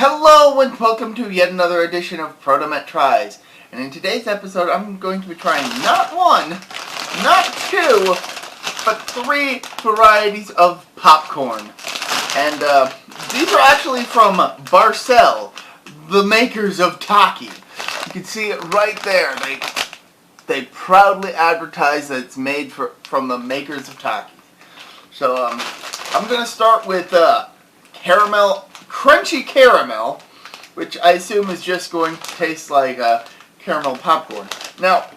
Hello and welcome to yet another edition of ProtoMet Tries. And in today's episode I'm going to be trying not one, not two, but three varieties of popcorn. And these are actually from Barcel, the makers of Taki. You can see it right there. They proudly advertise that it's made from the makers of Taki. So I'm going to start with crunchy caramel, which I assume is just going to taste like caramel popcorn. Now,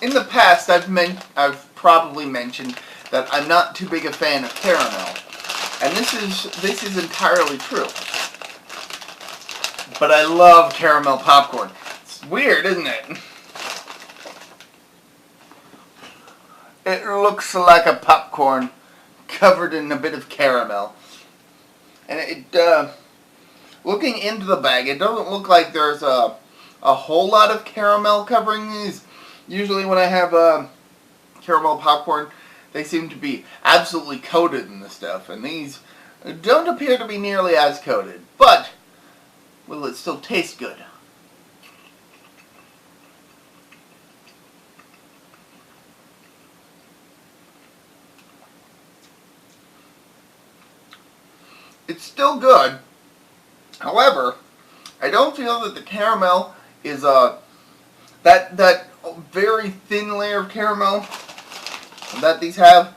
in the past, I've probably mentioned that I'm not too big a fan of caramel, and this is entirely true. But I love caramel popcorn. It's weird, isn't it? It looks like a popcorn covered in a bit of caramel, and looking into the bag, it doesn't look like there's a whole lot of caramel covering these. Usually when I have caramel popcorn, they seem to be absolutely coated in the stuff, and these don't appear to be nearly as coated. But will it still taste good? It's still good. However, I don't feel that the caramel is that very thin layer of caramel that these have.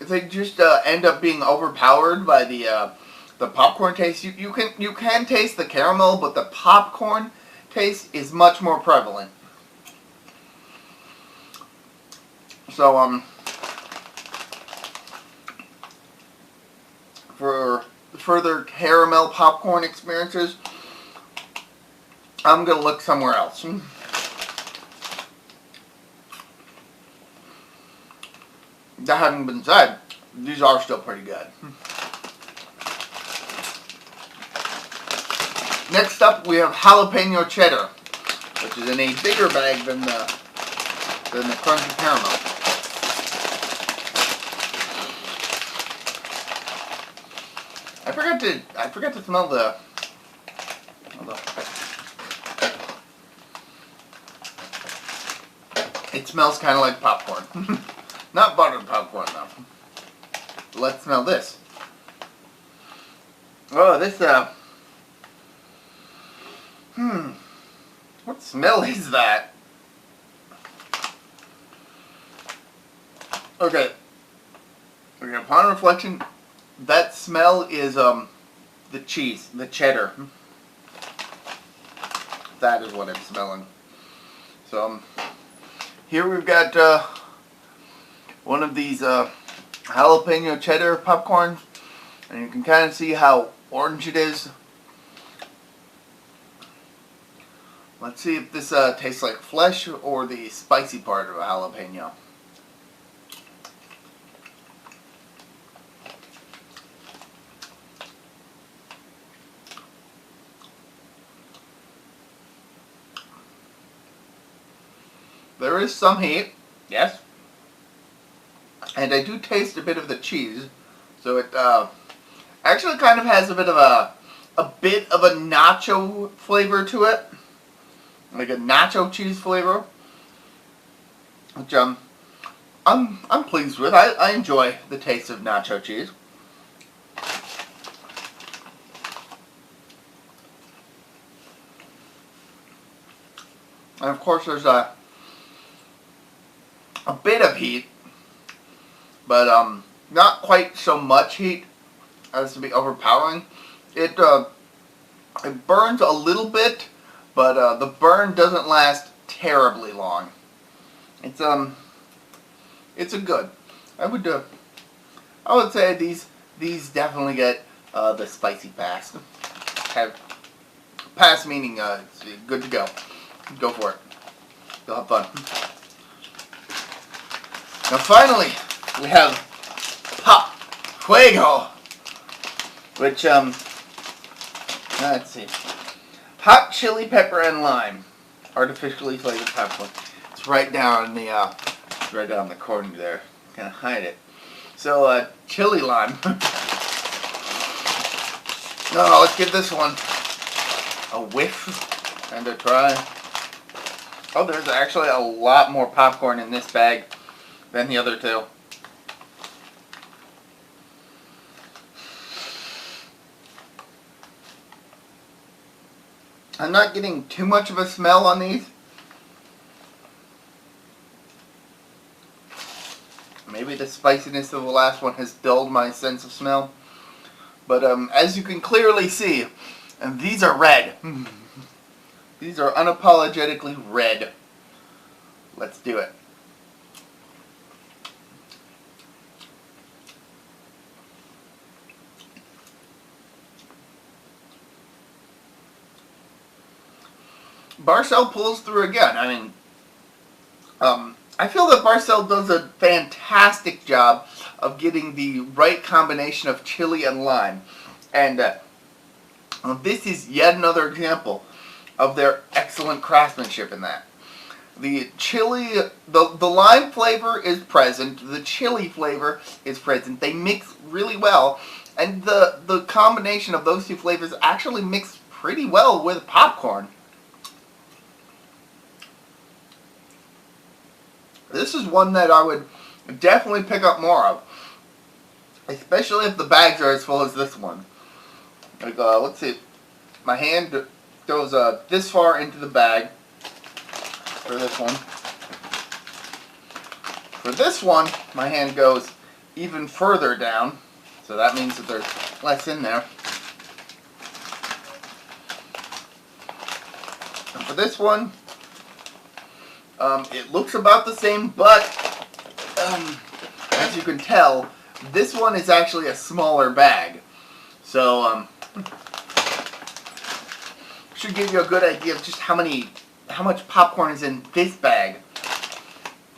They just end up being overpowered by the popcorn taste. You can taste the caramel, but the popcorn taste is much more prevalent. So for further caramel popcorn experiences, I'm gonna look somewhere else. That having been said, these are still pretty good. Next up, we have jalapeno cheddar, which is in a bigger bag than the crunchy caramel. I forgot to smell the. It smells kind of like popcorn. Not buttered popcorn though. Let's smell this. Oh, this what smell is that? Okay, upon reflection, that smell is the cheese, the cheddar. That is what I'm smelling. So here we've got one of these jalapeno cheddar popcorns, and you can kind of see how orange it is. Let's see if this tastes like flesh or the spicy part of a jalapeno. There is some heat, yes, and I do taste a bit of the cheese, so it actually kind of has a bit of a nacho flavor to it, like a nacho cheese flavor, which I'm pleased with. I enjoy the taste of nacho cheese. And of course, there's a bit of heat, but not quite so much heat as to be overpowering. It burns a little bit, but the burn doesn't last terribly long. It's a good. I would say these definitely get the spicy pass. Pass meaning it's good to go. Go for it. You'll have fun. Now finally, we have Pop Fuego, which, let's see, hot chili pepper and lime, artificially flavored popcorn. It's right down the corner there. Kind of hide it. So, chili lime. No, let's give this one a whiff and a try. Oh, there's actually a lot more popcorn in this bag than the other two. I'm not getting too much of a smell on these. Maybe the spiciness of the last one has dulled my sense of smell. But as you can clearly see, and these are red. These are unapologetically red. Let's do it. Barcel pulls through again. I mean, I feel that Barcel does a fantastic job of getting the right combination of chili and lime. And this is yet another example of their excellent craftsmanship in that. The chili, the lime flavor is present, the chili flavor is present. They mix really well, and the combination of those two flavors actually mix pretty well with popcorn. This is one that I would definitely pick up more of, especially if the bags are as full as this one. Like, let's see, my hand goes this far into the bag for this one. For this one, my hand goes even further down, so that means that there's less in there. And for this one, it looks about the same, but as you can tell, this one is actually a smaller bag. So, should give you a good idea of just how much popcorn is in this bag.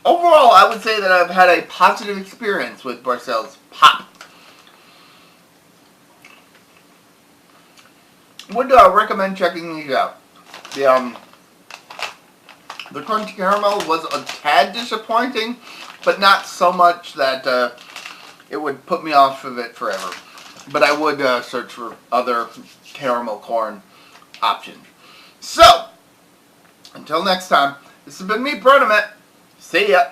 Overall, I would say that I've had a positive experience with Barcel's Pop. Would recommend checking these out. The crunchy caramel was a tad disappointing, but not so much that it would put me off of it forever. But I would search for other caramel corn options. So, until next time, this has been me, ProtoMet. See ya!